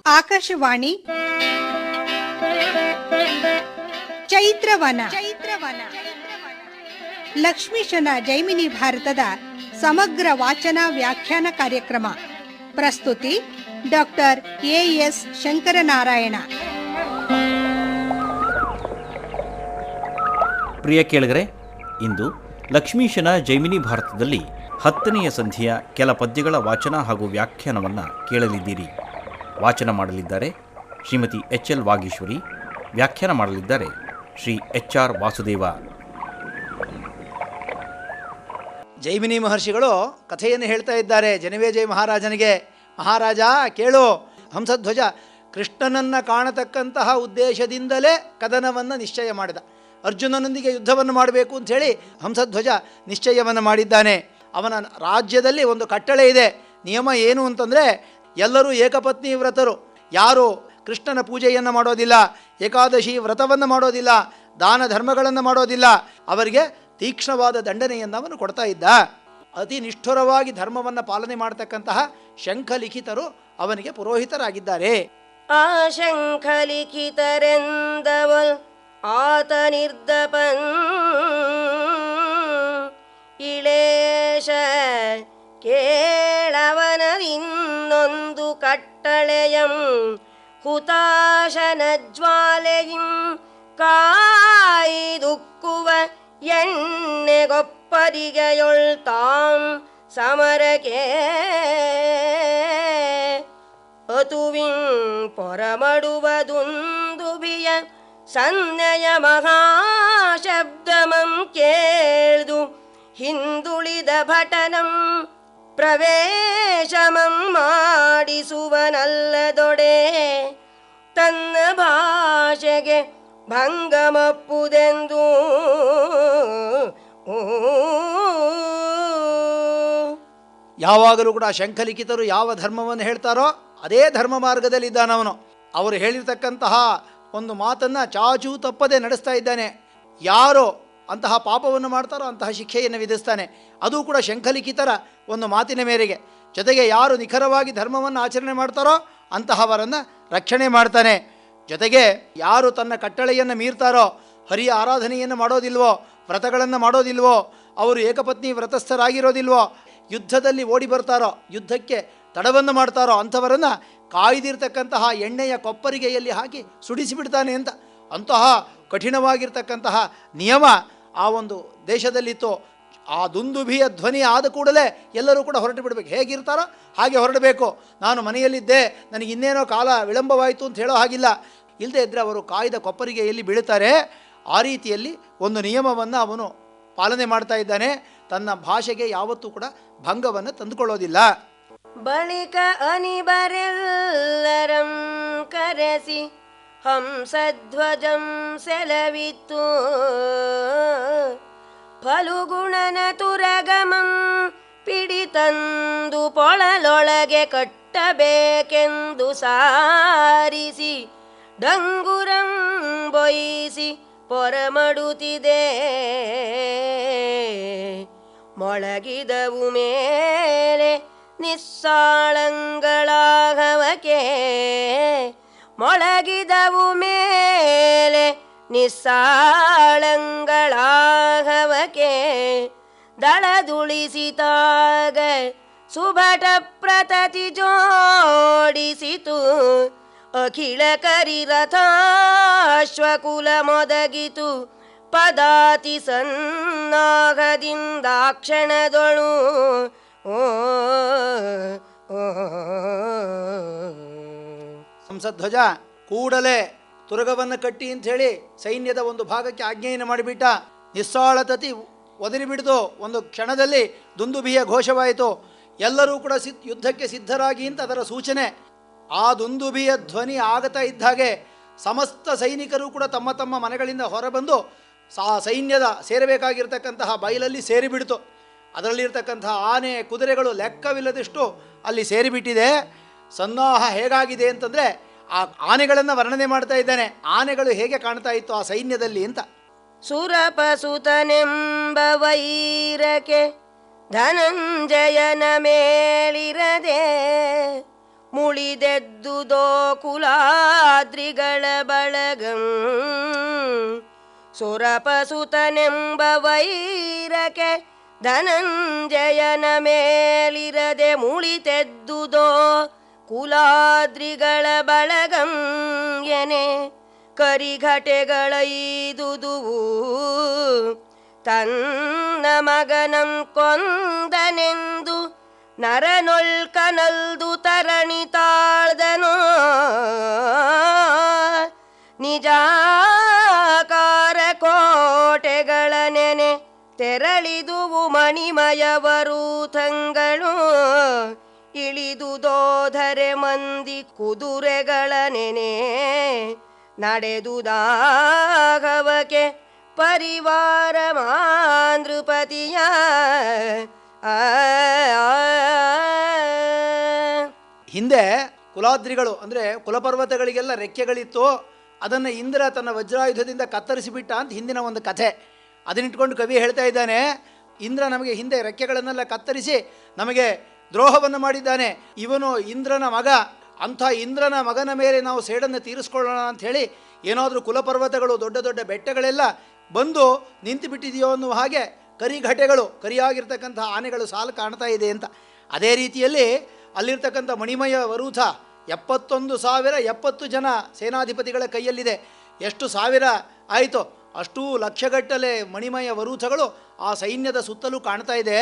ಆಕಾಶವಾಣಿ ಚೈತ್ರವನ ಲಕ್ಷ್ಮೀಶನ ಜೈಮಿನಿ ಭಾರತದ ಸಮಗ್ರ ವಾಚನ ವ್ಯಾಖ್ಯಾನ ಕಾರ್ಯಕ್ರಮ. ಪ್ರಸ್ತುತಿ ಡಾಕ್ಟರ್ ಎಎಸ್ ಶಂಕರನಾರಾಯಣ. ಪ್ರಿಯ ಕೇಳಿಗರೆ, ಇಂದು ಲಕ್ಷ್ಮೀಶನ ಜೈಮಿನಿ ಭಾರತದಲ್ಲಿ 10ನೆಯ ಸಂಧಿಯ ಕೆಲ ಪದ್ಯಗಳ ವಾಚನ ಹಾಗೂ ವ್ಯಾಖ್ಯಾನವನ್ನು ಕೇಳಲಿದ್ದೀರಿ. ವಾಚನ ಮಾಡಲಿದ್ದಾರೆ ಶ್ರೀಮತಿ ಎಚ್.ಎಲ್. ವಾಗೀಶ್ವರಿ. ವ್ಯಾಖ್ಯಾನ ಮಾಡಲಿದ್ದಾರೆ ಶ್ರೀ ಎಚ್.ಆರ್. ವಾಸುದೇವ. ಜೈಮಿನಿ ಮಹರ್ಷಿಗಳು ಕಥೆಯನ್ನು ಹೇಳ್ತಾ ಇದ್ದಾರೆ ಜನಮೇಜಯ ಮಹಾರಾಜನಿಗೆ. ಮಹಾರಾಜ ಕೇಳು, ಹಂಸಧ್ವಜ ಕೃಷ್ಣನನ್ನು ಕಾಣತಕ್ಕಂತಹ ಉದ್ದೇಶದಿಂದಲೇ ಕದನವನ್ನು ನಿಶ್ಚಯ ಮಾಡಿದ. ಅರ್ಜುನನೊಂದಿಗೆ ಯುದ್ಧವನ್ನು ಮಾಡಬೇಕು ಅಂಥೇಳಿ ಹಂಸಧ್ವಜ ನಿಶ್ಚಯವನ್ನು ಮಾಡಿದ್ದಾನೆ. ಅವನ ರಾಜ್ಯದಲ್ಲಿ ಒಂದು ಕಟ್ಟಳೆ ಇದೆ. ನಿಯಮ ಏನು ಅಂತಂದರೆ, ಎಲ್ಲರೂ ಏಕಪತ್ನಿ ವ್ರತರು. ಯಾರು ಕೃಷ್ಣನ ಪೂಜೆಯನ್ನು ಮಾಡೋದಿಲ್ಲ, ಏಕಾದಶಿ ವ್ರತವನ್ನು ಮಾಡೋದಿಲ್ಲ, ದಾನ ಧರ್ಮಗಳನ್ನು ಮಾಡೋದಿಲ್ಲ, ಅವರಿಗೆ ತೀಕ್ಷ್ಣವಾದ ದಂಡನೆಯನ್ನು ಅವನು ಕೊಡ್ತಾ ಇದ್ದ. ಅತಿ ನಿಷ್ಠುರವಾಗಿ ಧರ್ಮವನ್ನು ಪಾಲನೆ ಮಾಡತಕ್ಕಂತಹ ಶಂಖಲಿಖಿತರು ಅವನಿಗೆ ಪುರೋಹಿತರಾಗಿದ್ದಾರೆ. ಆ ಶಂಖಲಿಖಿತರೆಂದವಲ್ ಆತ ನಿರ್ದಪನ್ ಇಳೇಶ ಕೇಳವನದಿನ್ನೊಂದು ಕಟ್ಟಳೆಯಂ ಹುತಾಶನ ಜ್ವಾಲೆಯಿಂ ಕಾಯ್ದುಕ್ಕುವ ಎಣ್ಣೆಗೊಪ್ಪರಿಗೆಯೊಳ್ತಾಂ ಸಮರಕೆ ಅತುವಿಂ ಪೊರಮಡುವದುಂದುಬಿಯ ಸನ್ನೆಯ ಮಹಾಶಬ್ದಮಂ ಕೇಳ್ದು ಹಿಂದುಳಿದ ಭಟನಂ ಪ್ರವೇಶಮಂ ಮಾಡಿಸುವನಲ್ಲದೊಡೆ ತನ್ನ ಭಾಷೆಗೆ ಭಂಗಮಪ್ಪುದೆಂದು. ಯಾವಾಗಲೂ ಕೂಡ ಶಂಖಲಿಖಿತರು ಯಾವ ಧರ್ಮವನ್ನು ಹೇಳ್ತಾರೋ ಅದೇ ಧರ್ಮ ಮಾರ್ಗದಲ್ಲಿದ್ದಾನವನು. ಅವರು ಹೇಳಿರ್ತಕ್ಕಂತಹ ಒಂದು ಮಾತನ್ನು ಚಾಚೂ ತಪ್ಪದೆ ನಡೆಸ್ತಾ ಇದ್ದಾನೆ. ಯಾರೋ ಅಂತಹ ಪಾಪವನ್ನು ಮಾಡ್ತಾರೋ ಅಂತಹ ಶಿಕ್ಷೆಯನ್ನು ವಿಧಿಸ್ತಾನೆ. ಅದು ಕೂಡ ಶಂಖಲಿಖಿತರ ಒಂದು ಮಾತಿನ ಮೇರೆಗೆ. ಜೊತೆಗೆ ಯಾರು ನಿಖರವಾಗಿ ಧರ್ಮವನ್ನು ಆಚರಣೆ ಮಾಡ್ತಾರೋ ಅಂತಹವರನ್ನು ರಕ್ಷಣೆ ಮಾಡ್ತಾನೆ. ಜೊತೆಗೆ ಯಾರು ತನ್ನ ಕಟ್ಟಳೆಯನ್ನು ಮೀರ್ತಾರೋ, ಹರಿಯ ಆರಾಧನೆಯನ್ನು ಮಾಡೋದಿಲ್ವೋ, ವ್ರತಗಳನ್ನು ಮಾಡೋದಿಲ್ವೋ, ಅವರು ಏಕಪತ್ನಿ ವ್ರತಸ್ಥರಾಗಿರೋದಿಲ್ವೋ, ಯುದ್ಧದಲ್ಲಿ ಓಡಿ ಬರ್ತಾರೋ, ಯುದ್ಧಕ್ಕೆ ತಡವನ್ನು ಮಾಡ್ತಾರೋ ಅಂಥವರನ್ನು ಕಾಯ್ದಿರ್ತಕ್ಕಂತಹ ಎಣ್ಣೆಯ ಕೊಪ್ಪರಿಗೆಯಲ್ಲಿ ಹಾಕಿ ಸುಡಿಸಿಬಿಡ್ತಾನೆ ಅಂತ. ಅಂತಹ ಕಠಿಣವಾಗಿರ್ತಕ್ಕಂತಹ ನಿಯಮ ಆ ಒಂದು ದೇಶದಲ್ಲಿತ್ತು. ಆ ದುಂದುಭಿಯ ಧ್ವನಿ ಆದ ಕೂಡಲೇ ಎಲ್ಲರೂ ಕೂಡ ಹೊರಟು ಬಿಡಬೇಕು. ಹೇಗಿರ್ತಾರೋ ಹಾಗೆ ಹೊರಡಬೇಕು. ನಾನು ಮನೆಯಲ್ಲಿದ್ದೆ, ನನಗೆ ಇನ್ನೇನೋ ಕಾಲ ವಿಳಂಬವಾಯಿತು ಅಂತ ಹೇಳೋ ಹಾಗಿಲ್ಲ. ಇಲ್ಲದೇ ಇದ್ದರೆ ಅವರು ಕಾಯ್ದ ಕೊಪ್ಪರಿಗೆಯಲ್ಲಿ ಬೀಳುತ್ತಾರೆ. ಆ ರೀತಿಯಲ್ಲಿ ಒಂದು ನಿಯಮವನ್ನು ಅವನು ಪಾಲನೆ ಮಾಡ್ತಾ ಇದ್ದಾನೆ. ತನ್ನ ಭಾಷೆಗೆ ಯಾವತ್ತೂ ಕೂಡ ಭಂಗವನ್ನು ತಂದುಕೊಳ್ಳೋದಿಲ್ಲ. ಬಳಿಕ ಅನಿಬರೆಲ್ಲರಂ ಕರೆಸಿ ಹಂಸಧ್ವಜಂ ಸೆಲವಿತ್ತು ಫಲುಗುಣನ ತುರಗಮಂ ಪಿಡಿತಂದು ಪೊಳಲೊಳಗೆ ಕಟ್ಟಬೇಕೆಂದು ಸಾರಿಸಿ ಡಂಗುರಂ ಬೊಯಿಸಿ ಪೊರಮಡುತ್ತಿದೆ. ಮೊಳಗಿದವು ಮೇಲೆ ನಿಸ್ಸಾಳಂಗಳಾಗವಕೆ ಮೊಳಗಿದವು ಮೇಲೆ ನಿಸ್ಸಾಳಂಗಳಾಗವಕೆ ದಳದುಳಿಸಿತಾಗ ಸುಭಟ ಪ್ರತತಿ ಜೋಡಿಸಿತು ಅಖಿಳ ಕರಿರಥಾಶ್ವಕುಲ ಮೊದಗಿತು ಪದಾತಿ ಸನ್ನಾಗದಿಂದಾಕ್ಷಣದೊಳು ಹಂಸಧ್ವಜ ಕೂಡಲೇ ತುರಗವನ್ನು ಕಟ್ಟಿ ಅಂಥೇಳಿ ಸೈನ್ಯದ ಒಂದು ಭಾಗಕ್ಕೆ ಆಜ್ಞೆಯನ್ನು ಮಾಡಿಬಿಟ್ಟ. ನಿಸ್ಸಾಳತತಿ ಒದರಿಬಿಡ್ತು. ಒಂದು ಕ್ಷಣದಲ್ಲಿ ದುಂದುಭಿಯ ಘೋಷವಾಯಿತು. ಎಲ್ಲರೂ ಕೂಡ ಯುದ್ಧಕ್ಕೆ ಸಿದ್ಧರಾಗಿ ಅಂತ ಅದರ ಸೂಚನೆ. ಆ ದುಂದುಭಿಯ ಧ್ವನಿ ಆಗತಾ ಇದ್ದ ಹಾಗೆ ಸಮಸ್ತ ಸೈನಿಕರು ಕೂಡ ತಮ್ಮ ತಮ್ಮ ಮನೆಗಳಿಂದ ಹೊರಬಂದು ಸೈನ್ಯದ ಸೇರಬೇಕಾಗಿರ್ತಕ್ಕಂತಹ ಬಯಲಲ್ಲಿ ಸೇರಿಬಿಡ್ತು. ಅದರಲ್ಲಿರ್ತಕ್ಕಂತಹ ಆನೆ ಕುದುರೆಗಳು ಲೆಕ್ಕವಿಲ್ಲದಷ್ಟು ಅಲ್ಲಿ ಸೇರಿಬಿಟ್ಟಿದೆ. ಸನ್ನಾಹ ಹೇಗಾಗಿದೆ ಅಂತಂದರೆ ಆ ಆನೆಗಳನ್ನು ವರ್ಣನೆ ಮಾಡ್ತಾ ಇದ್ದಾನೆ. ಆನೆಗಳು ಹೇಗೆ ಕಾಣ್ತಾ ಇತ್ತು ಆ ಸೈನ್ಯದಲ್ಲಿ ಅಂತ. ಸುರಪಸುತನೆಂಬ ವೈರಕ್ಕೆ ಧನಂಜಯನ ಮೇಲಿರದೆ ಮುಳಿದೆದ್ದುದೋ ಕುಲಾದ್ರಿಗಳ ಬಳಗಂ ಸುರಪಸುತನೆಂಬ ವೈರಕ್ಕೆ ಧನಂಜಯನ ಮೇಲಿರದೆ ಮುಳಿತೆದ್ದುದೋ ಕುಲಾದ್ರಿಗಳ ಬಳಗಂ ಎನೆ ಕರಿಘಟೆಗಳೈದುದುವು ತನ್ನ ಮಗನಂ ಕೊಂದನೆಂದು ನರನೊಲ್ಕನಲ್ದು ತರಣಿ ತಾಳ್ದನು ನಿಜಾಕಾರ ಕೋಟೆಗಳ ನೆನೆ ತೆರಳಿದುವು ಮಣಿಮಯವರೂಥಂಗಳು ಇಳಿದುದೋಧರೆ ಮಂದಿ ಕುದುರೆಗಳ ನೆನೆ ನಡೆದುದಾಗವಕ್ಕೆ ಪರಿವಾರ ಮಾಂದೃಪತಿಯ ಹಿಂದೆ ಕುಲಾದ್ರಿಗಳು ಅಂದರೆ ಕುಲಪರ್ವತಗಳಿಗೆಲ್ಲ ರೆಕ್ಕೆಗಳಿತ್ತು. ಅದನ್ನು ಇಂದ್ರ ತನ್ನ ವಜ್ರಾಯುಧದಿಂದ ಕತ್ತರಿಸಿಬಿಟ್ಟ ಅಂತ ಹಿಂದಿನ ಒಂದು ಕಥೆ. ಅದನ್ನಿಟ್ಕೊಂಡು ಕವಿ ಹೇಳ್ತಾ ಇದ್ದಾನೆ, ಇಂದ್ರ ನಮಗೆ ಹಿಂದೆ ರೆಕ್ಕೆಗಳನ್ನೆಲ್ಲ ಕತ್ತರಿಸಿ ನಮಗೆ ದ್ರೋಹವನ್ನು ಮಾಡಿದ್ದಾನೆ. ಇವನು ಇಂದ್ರನ ಮಗ. ಅಂಥ ಇಂದ್ರನ ಮಗನ ಮೇಲೆ ನಾವು ಸೇಡನ್ನು ತೀರಿಸ್ಕೊಳ್ಳೋಣ ಅಂಥೇಳಿ ಏನಾದರೂ ಕುಲಪರ್ವತಗಳು ದೊಡ್ಡ ದೊಡ್ಡ ಬೆಟ್ಟಗಳೆಲ್ಲ ಬಂದು ನಿಂತು ಬಿಟ್ಟಿದೆಯೋ ಅನ್ನುವ ಹಾಗೆ ಕರಿಘಟೆಗಳು, ಕರಿಯಾಗಿರ್ತಕ್ಕಂಥ ಆನೆಗಳು ಸಾಲು ಕಾಣ್ತಾ ಇದೆ ಅಂತ. ಅದೇ ರೀತಿಯಲ್ಲಿ ಅಲ್ಲಿರ್ತಕ್ಕಂಥ ಮಣಿಮಯ ವರೂಥ 70 ಜನ ಸೇನಾಧಿಪತಿಗಳ ಕೈಯಲ್ಲಿದೆ. ಎಷ್ಟು ಸಾವಿರ ಆಯಿತು, ಅಷ್ಟೂ ಲಕ್ಷಗಟ್ಟಲೆ ಮಣಿಮಯ ವರೂಥಗಳು ಆ ಸೈನ್ಯದ ಸುತ್ತಲೂ ಕಾಣ್ತಾ ಇದೆ.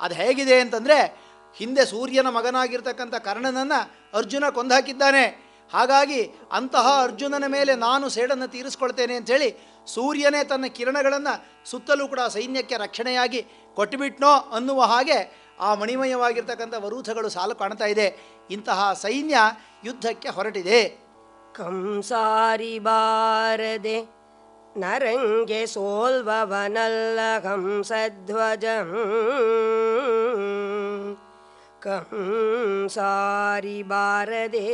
ಅದು ಹೇಗಿದೆ ಅಂತಂದರೆ, ಹಿಂದೆ ಸೂರ್ಯನ ಮಗನಾಗಿರ್ತಕ್ಕಂಥ ಕರ್ಣನನ್ನು ಅರ್ಜುನ ಕೊಂದಾಕಿದ್ದಾನೆ. ಹಾಗಾಗಿ ಅಂತಹ ಅರ್ಜುನನ ಮೇಲೆ ನಾನು ಸೇಡನ್ನು ತೀರಿಸ್ಕೊಳ್ತೇನೆ ಅಂಥೇಳಿ ಸೂರ್ಯನೇ ತನ್ನ ಕಿರಣಗಳನ್ನು ಸುತ್ತಲೂ ಕೂಡ ಸೈನ್ಯಕ್ಕೆ ರಕ್ಷಣೆಯಾಗಿ ಕೊಟ್ಟುಬಿಟ್ನೋ ಅನ್ನುವ ಹಾಗೆ ಆ ಮಣಿಮಯವಾಗಿರ್ತಕ್ಕಂಥ ವರೂಥಗಳು ಸಾಲು ಕಾಣ್ತಾ ಇದೆ. ಇಂತಹ ಸೈನ್ಯ ಯುದ್ಧಕ್ಕೆ ಹೊರಟಿದೆ. ಕಂಸಾರಿ ಬಾರದೆ ನರಂಗೆ ಸೋಲ್ವವನಲ್ಲ ಕಂಸಧ್ವಜಂ ಕಂಸಾರಿ ಬಾರದೆ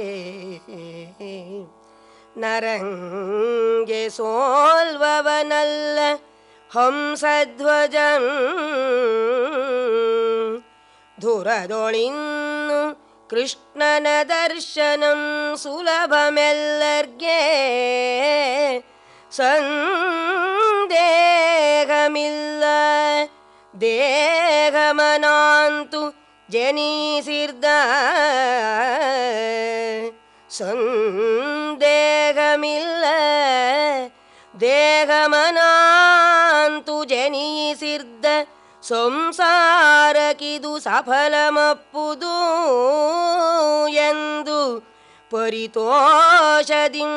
ನರಂಗೆ ಸೋಲ್ವವನಲ್ಲ ಹಂಸಧ್ವಜಂ ಧುರದೊಳಿನ್ನು ಕೃಷ್ಣನ ದರ್ಶನಂ ಸುಲಭಮೆಲ್ಲರ್ಗೆ ಸಂದೇಹಮಿಲ್ಲ ದೇಹಮನಾಂತು ಜನಿಸಿರ್ದ ಸಂದೇಹಮಿಲ್ಲ ದೇಹಮನಾಂತು ಜನಿಸಿರ್ದ ಸಂಸಾರಕಿದು ಸಫಲಮಪ್ಪುದು ಎಂದು ಪರಿತೋಷದಿಂ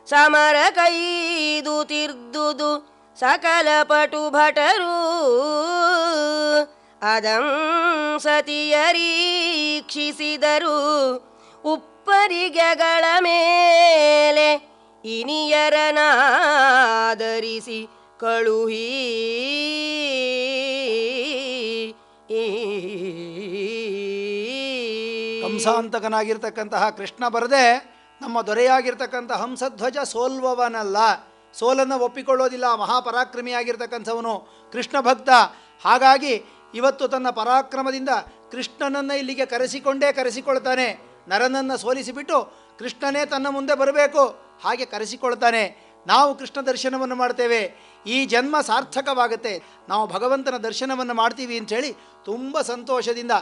ಸಮರ ಕೈದು ತಿರ್ದುದು ಸಕಲ ಪಟು ಭಟರು ಅದಂ ಸತಿಯರೀಕ್ಷಿಸಿದರು ಉಪ್ಪರಿಗೆಗಳ ಮೇಲೆ ಇನಿಯರನಾದರಿಸಿ ಕಳುಹಿ ಕಂಸಾಂತಕನಾಗಿರ್ತಕ್ಕಂತಹ ಕೃಷ್ಣ ಬರದೆ ನಮ್ಮ ದೊರೆಯಾಗಿರ್ತಕ್ಕಂಥ ಹಂಸಧ್ವಜ ಸೋಲ್ವವನಲ್ಲ, ಸೋಲನ್ನು ಒಪ್ಪಿಕೊಳ್ಳೋದಿಲ್ಲ. ಮಹಾಪರಾಕ್ರಮಿಯಾಗಿರ್ತಕ್ಕಂಥವನು ಕೃಷ್ಣ ಭಕ್ತ. ಹಾಗಾಗಿ ಇವತ್ತು ತನ್ನ ಪರಾಕ್ರಮದಿಂದ ಕೃಷ್ಣನನ್ನು ಇಲ್ಲಿಗೆ ಕರೆಸಿಕೊಳ್ತಾನೆ. ನರನನ್ನು ಸೋಲಿಸಿಬಿಟ್ಟು ಕೃಷ್ಣನೇ ತನ್ನ ಮುಂದೆ ಬರಬೇಕು ಹಾಗೆ ಕರೆಸಿಕೊಳ್ತಾನೆ. ನಾವು ಕೃಷ್ಣ ದರ್ಶನವನ್ನು ಮಾಡ್ತೇವೆ, ಈ ಜನ್ಮ ಸಾರ್ಥಕವಾಗುತ್ತೆ, ನಾವು ಭಗವಂತನ ದರ್ಶನವನ್ನು ಮಾಡ್ತೀವಿ ಅಂಥೇಳಿ ತುಂಬ ಸಂತೋಷದಿಂದ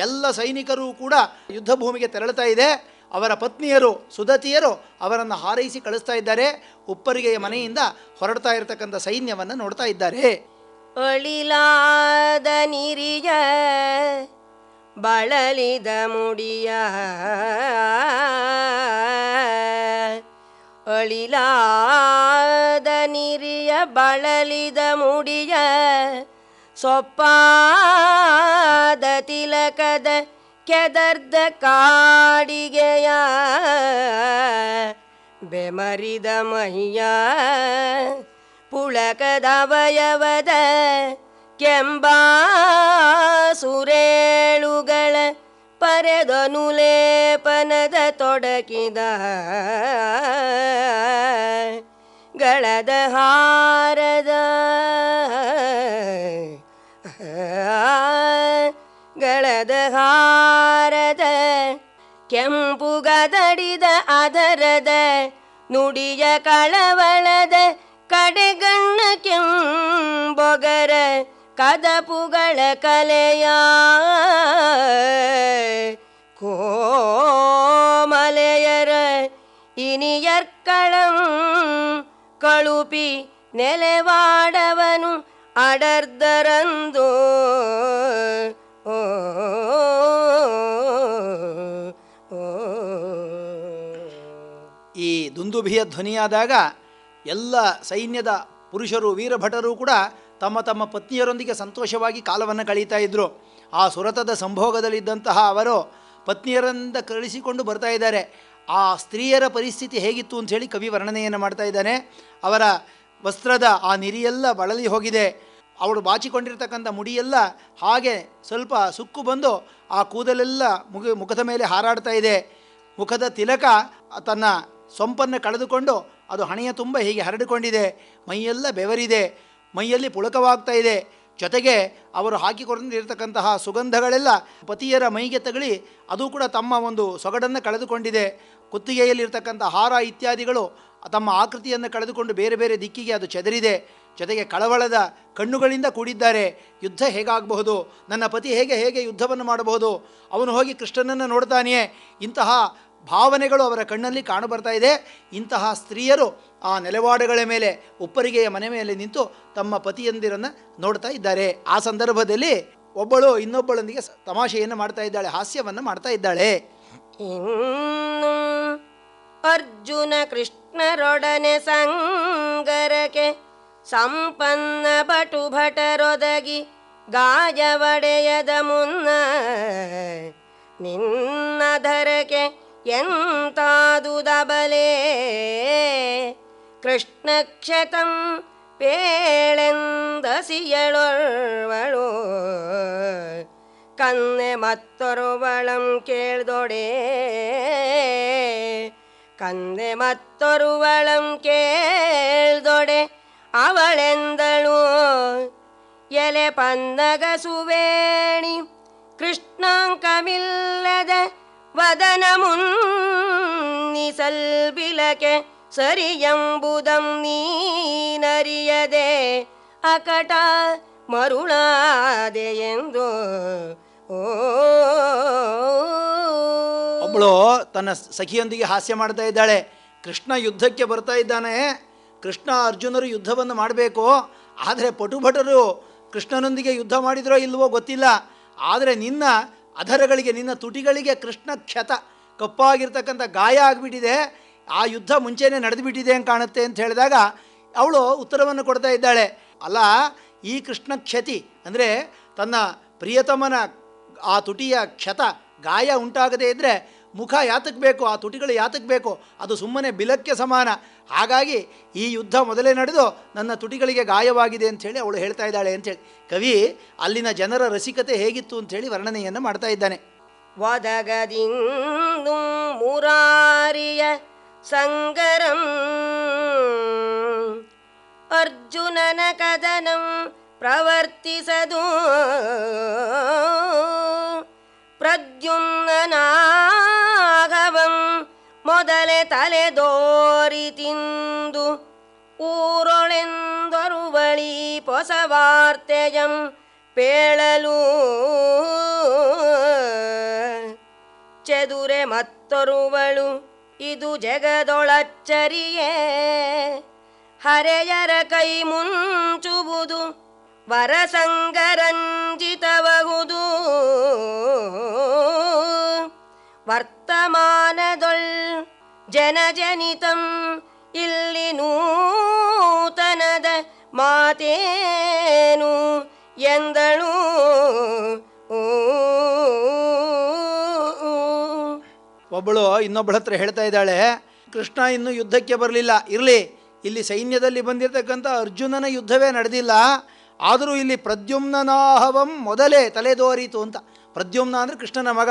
ಎಲ್ಲ ಸೈನಿಕರು ಕೂಡ ಯುದ್ಧ ಭೂಮಿಗೆ ತೆರಳುತ್ತಾ ಇದೆ. ಅವರ ಪತ್ನಿಯರು ಸುದತಿಯರು ಅವರನ್ನು ಹಾರೈಸಿ ಕಳಿಸ್ತಾ ಇದ್ದಾರೆ. ಉಪ್ಪರಿಗೆಯ ಮನೆಯಿಂದ ಹೊರಡ್ತಾ ಇರತಕ್ಕಂಥ ಸೈನ್ಯವನ್ನು ನೋಡ್ತಾ ಇದ್ದಾರೆ. ಅಳಿಲಾದ ನಿರಿಯ ಬಳಲಿದ ಮುಡಿಯ ಅಳಿಲಾದ ನಿರಿಯ ಬಳಲಿದ ಮುಡಿಯ ಸೊಪ್ಪಾದ ತಿಲಕದ ಕೆದರ್ದ ಕಾಡಿಗೆಯ ಬೆಮರಿದ ಮೈಯ ಪುಳಕದವಯವದ ಕೆಂಬಾಸುರೇಳುಗಳ ಪರೆದನು ಲೇಪನದ ತೊಡಕಿದ ಗಳದ ಹಾರದ ಗಳದ ಹಾರದ ಕೆಂಪುಗದಡಿದ ಅದರದ ನುಡಿಯ ಕಳವಳದ ಕಡೆಗಣ್ಣ ಕೆಂಬೊಗರ ಕದಪುಗಳ ಕಲೆಯ ಕೋಮಲೆಯರ ಇನಿಯರ್ಕಳಂ ಕಳುಪಿ ನೆಲೆವಾಡವನು ಅಡರ್ದರಂದು ಈ ದುಂದುಭಿಯ ಧ್ವನಿಯಾದಾಗ ಎಲ್ಲ ಸೈನ್ಯದ ಪುರುಷರು ವೀರಭಟರು ಕೂಡ ತಮ್ಮ ತಮ್ಮ ಪತ್ನಿಯರೊಂದಿಗೆ ಸಂತೋಷವಾಗಿ ಕಾಲವನ್ನು ಕಳೀತಾ ಇದ್ದರು. ಆ ಸುರತದ ಸಂಭೋಗದಲ್ಲಿದ್ದಂತಹ ಅವರು ಪತ್ನಿಯರಿಂದ ಕಳಿಸಿಕೊಂಡು ಬರ್ತಾ ಇದ್ದಾರೆ. ಆ ಸ್ತ್ರೀಯರ ಪರಿಸ್ಥಿತಿ ಹೇಗಿತ್ತು ಅಂಥೇಳಿ ಕವಿ ವರ್ಣನೆಯನ್ನು ಮಾಡ್ತಾ ಇದ್ದಾನೆ. ಅವರ ವಸ್ತ್ರದ ಆ ನಿರಿಯೆಲ್ಲ ಬಳಲಿ ಹೋಗಿದೆ. ಅವಳು ಬಾಚಿಕೊಂಡಿರ್ತಕ್ಕಂಥ ಮುಡಿಯೆಲ್ಲ ಹಾಗೆ ಸ್ವಲ್ಪ ಸುಕ್ಕು ಬಂದು ಆ ಕೂದಲೆಲ್ಲ ಮುಖದ ಮೇಲೆ ಹಾರಾಡ್ತಾ ಇದೆ. ಮುಖದ ತಿಲಕ ತನ್ನ ಸೊಂಪನ್ನು ಕಳೆದುಕೊಂಡು ಅದು ಹಣೆಯ ತುಂಬ ಹೀಗೆ ಹರಡಿಕೊಂಡಿದೆ. ಮೈಯೆಲ್ಲ ಬೆವರಿದೆ, ಮೈಯಲ್ಲಿ ಪುಳಕವಾಗ್ತಾ ಇದೆ. ಜೊತೆಗೆ ಅವರು ಹಾಕಿಕೊಂಡಿರ್ತಕ್ಕಂತಹ ಸುಗಂಧಗಳೆಲ್ಲ ಪತಿಯರ ಮೈಗೆ ತಗಲಿ ಅದು ಕೂಡ ತಮ್ಮ ಒಂದು ಸೊಗಡನ್ನು ಕಳೆದುಕೊಂಡಿದೆ. ಕುತ್ತಿಗೆಯಲ್ಲಿರ್ತಕ್ಕಂಥ ಹಾರ ಇತ್ಯಾದಿಗಳು ತಮ್ಮ ಆಕೃತಿಯನ್ನು ಕಳೆದುಕೊಂಡು ಬೇರೆ ಬೇರೆ ದಿಕ್ಕಿಗೆ ಅದು ಚೆದರಿದೆ. ಜೊತೆಗೆ ಕಳವಳದ ಕಣ್ಣುಗಳಿಂದ ಕೂಡಿದ್ದಾರೆ. ಯುದ್ಧ ಹೇಗಾಗಬಹುದು, ನನ್ನ ಪತಿ ಹೇಗೆ ಯುದ್ಧವನ್ನು ಮಾಡಬಹುದು, ಅವನು ಹೋಗಿ ಕೃಷ್ಣನನ್ನು ನೋಡ್ತಾನೆಯೇ, ಇಂತಹ ಭಾವನೆಗಳು ಅವರ ಕಣ್ಣಲ್ಲಿ ಕಾಣಬರ್ತಾ ಇದೆ. ಇಂತಹ ಸ್ತ್ರೀಯರು ಆ ನೆಲೆವಾಡುಗಳ ಮೇಲೆ ಉಪ್ಪರಿಗೆಯ ಮನೆ ಮೇಲೆ ನಿಂತು ತಮ್ಮ ಪತಿಯಂದಿರನ್ನು ನೋಡ್ತಾ ಇದ್ದಾರೆ. ಆ ಸಂದರ್ಭದಲ್ಲಿ ಒಬ್ಬಳು ಇನ್ನೊಬ್ಬಳೊಂದಿಗೆ ತಮಾಷೆಯನ್ನು ಮಾಡ್ತಾ ಇದ್ದಾಳೆ, ಹಾಸ್ಯವನ್ನು ಮಾಡ್ತಾ ಇದ್ದಾಳೆ. ಇನ್ನು ಅರ್ಜುನ ಕೃಷ್ಣರೊಡನೆ ಸಂಗರಕ್ಕೆ ಸಂಪನ್ನ ಬಟು ಭಟರೊದಗಿ ಗಾಯವಡೆಯದ ಮುನ್ನ ನಿನ್ನಧರಕ್ಕೆ ಎಂತಾದುದಬಲೇ ಕೃಷ್ಣಕ್ಷತಂ ಪೇಳೆಂದಸಿಯಳೊರ್ವಳು ಕನ್ನೆ ಮತ್ತೊರುವಳಂ ಕೇಳ್ದೊಡೆ ಕಂದೆ ಮತ್ತೊರುವಳಂ ಕೇಳ್ದೊಡೆ ಅವಳೆಂದಳು ಎಲೆ ಪನ್ನಗಸುವೇಣಿ ಕೃಷ್ಣಾಂಕವಿಲ್ಲದ ವದನ ಮುನ್ನಿಸಲ್ಬಿಲಕೆ ಸರಿಯಂಬುದಂ ನೀನರಿಯದೆ ಅಕಟ ಮರುಳಾದೆ ಎಂದು ಒಬ್ಬಳು ತನ್ನ ಸಖಿಯೊಂದಿಗೆ ಹಾಸ್ಯ ಮಾಡ್ತಾ ಇದ್ದಾಳೆ. ಕೃಷ್ಣ ಯುದ್ಧಕ್ಕೆ ಬರ್ತಾ ಇದ್ದಾನೆ, ಕೃಷ್ಣ ಅರ್ಜುನರು ಯುದ್ಧವನ್ನು ಮಾಡಬೇಕು. ಆದರೆ ಪಟುಭಟರು ಕೃಷ್ಣನೊಂದಿಗೆ ಯುದ್ಧ ಮಾಡಿದ್ರೋ ಇಲ್ವೋ ಗೊತ್ತಿಲ್ಲ. ಆದರೆ ನಿನ್ನ ಅಧರಗಳಿಗೆ, ನಿನ್ನ ತುಟಿಗಳಿಗೆ ಕೃಷ್ಣ ಕ್ಷತ, ಕಪ್ಪಾಗಿರ್ತಕ್ಕಂಥ ಗಾಯ ಆಗಿಬಿಟ್ಟಿದೆ, ಆ ಯುದ್ಧ ಮುಂಚೆನೇ ನಡೆದು ಬಿಟ್ಟಿದೆ ಅಂತ ಕಾಣುತ್ತೆ ಅಂತ ಹೇಳಿದಾಗ ಅವಳು ಉತ್ತರವನ್ನು ಕೊಡ್ತಾ ಇದ್ದಾಳೆ. ಅಲ್ಲ, ಈ ಕೃಷ್ಣ ಕ್ಷತಿ ಅಂದರೆ ತನ್ನ ಪ್ರಿಯತಮನ ಆ ತುಟಿಯ ಕ್ಷತ ಗಾಯ ಉಂಟಾಗದೇ ಇದ್ದರೆ ಮುಖ ಯಾತಕ್ಕೆ ಬೇಕು, ಆ ತುಟಿಗಳು ಯಾತಕ್ಕೆ ಬೇಕು, ಅದು ಸುಮ್ಮನೆ ಬಿಲಕ್ಕೆ ಸಮಾನ. ಹಾಗಾಗಿ ಈ ಯುದ್ಧ ಮೊದಲೇ ನಡೆದು ನನ್ನ ತುಟಿಗಳಿಗೆ ಗಾಯವಾಗಿದೆ ಅಂಥೇಳಿ ಅವಳು ಹೇಳ್ತಾ ಇದ್ದಾಳೆ ಅಂಥೇಳಿ ಕವಿ ಅಲ್ಲಿನ ಜನರ ರಸಿಕತೆ ಹೇಗಿತ್ತು ಅಂಥೇಳಿ ವರ್ಣನೆಯನ್ನು ಮಾಡ್ತಾ ಇದ್ದಾನೆ. ವದಗದಿಂದು ಮುರಾರಿಯ ಸಂಗರಂ ಅರ್ಜುನನ ಕದನಂ ಪ್ರವರ್ತಿಸದು ಪ್ರದ್ಯುಮ್ನಾಗವಂ ಮೊದಲೇ ತಲೆದೋರಿ ತಿಂದು ಊರೊಳೆಂದೊರುವಳಿ ಹೊಸ ವಾರ್ತೆಯಂ ಪೇಳಲು ಚೆದುರೆ ಮತ್ತೊರುವಳು ಇದು ಜಗದೊಳಚ್ಚರಿಯೇ ಹರೆಯರ ಕೈ ಮುಂಚುವುದು ವರಸಂಗರಂಜಿತಬಹುದು ವರ್ತಮಾನದೊಳ್ ಜನಜನಿತಂ ಇಲ್ಲಿ ನೂತನದ ಮಾತೇನು ಎಂದಳು. ಒಬ್ಬಳು ಇನ್ನೊಬ್ಬಳ ಹತ್ರ ಹೇಳ್ತಾ ಇದ್ದಾಳೆ, ಕೃಷ್ಣ ಇನ್ನೂ ಯುದ್ಧಕ್ಕೆ ಬರಲಿಲ್ಲ, ಇರಲಿ, ಇಲ್ಲಿ ಸೈನ್ಯದಲ್ಲಿ ಬಂದಿರತಕ್ಕಂಥ ಅರ್ಜುನನ ಯುದ್ಧವೇ ನಡೆದಿಲ್ಲ, ಆದರೂ ಇಲ್ಲಿ ಪ್ರದ್ಯುಮ್ನಾಹವಂ ಮೊದಲೇ ತಲೆದೋರಿತು ಅಂತ. ಪ್ರದ್ಯುಮ್ನ ಅಂದರೆ ಕೃಷ್ಣನ ಮಗ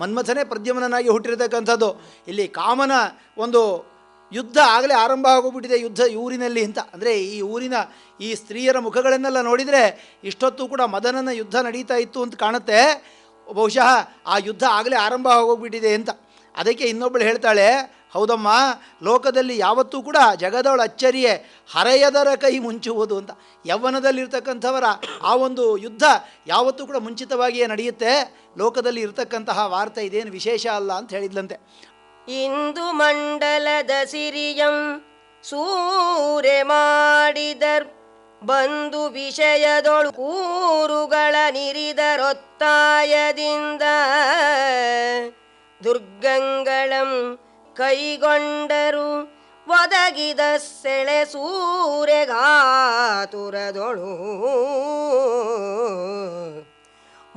ಮನ್ಮಥನೇ ಪ್ರದ್ಯುಮ್ನಾಗಿ ಹುಟ್ಟಿರತಕ್ಕಂಥದ್ದು. ಇಲ್ಲಿ ಕಾಮನ ಒಂದು ಯುದ್ಧ ಆಗಲೇ ಆರಂಭ ಆಗೋಗ್ಬಿಟ್ಟಿದೆ ಯುದ್ಧ ಊರಿನಲ್ಲಿ ಅಂತ. ಅಂದರೆ ಈ ಊರಿನ ಈ ಸ್ತ್ರೀಯರ ಮುಖಗಳನ್ನೆಲ್ಲ ನೋಡಿದರೆ ಇಷ್ಟೊತ್ತು ಕೂಡ ಮದನನ ಯುದ್ಧ ನಡೀತಾ ಇತ್ತು ಅಂತ ಕಾಣುತ್ತೆ. ಬಹುಶಃ ಆ ಯುದ್ಧ ಆಗಲೇ ಆರಂಭ ಆಗೋಗ್ಬಿಟ್ಟಿದೆ ಅಂತ. ಅದಕ್ಕೆ ಇನ್ನೊಬ್ಬಳು ಹೇಳ್ತಾಳೆ, ಹೌದಮ್ಮ, ಲೋಕದಲ್ಲಿ ಯಾವತ್ತೂ ಕೂಡ ಜಗದವಳ ಅಚ್ಚರಿಯೇ ಹರೆಯದರ ಕೈ ಮುಂಚುವುದು ಅಂತ. ಯೌವನದಲ್ಲಿರ್ತಕ್ಕಂಥವರ ಆ ಒಂದು ಯುದ್ಧ ಯಾವತ್ತೂ ಕೂಡ ಮುಂಚಿತವಾಗಿಯೇ ನಡೆಯುತ್ತೆ. ಲೋಕದಲ್ಲಿ ಇರತಕ್ಕಂತಹ ವಾರ್ತೆ ಇದೇನು ವಿಶೇಷ ಅಲ್ಲ ಅಂತ ಹೇಳಿದ್ಲಂತೆ. ಇಂದು ಮಂಡಲದ ಸಿರಿಯಂ ಸೂರೆ ಮಾಡಿದರ್ ಬಂದು ವಿಷಯದೊಳು ಕೂರುಗಳ ನಿರಿದರೊತ್ತಾಯದಿಂದ ದುರ್ಗಂಗಳಂ ಕೈಗೊಂಡರು ಒದಗಿದ ಸೆಳೆ ಸೂರೆಗಾತುರದೊಳು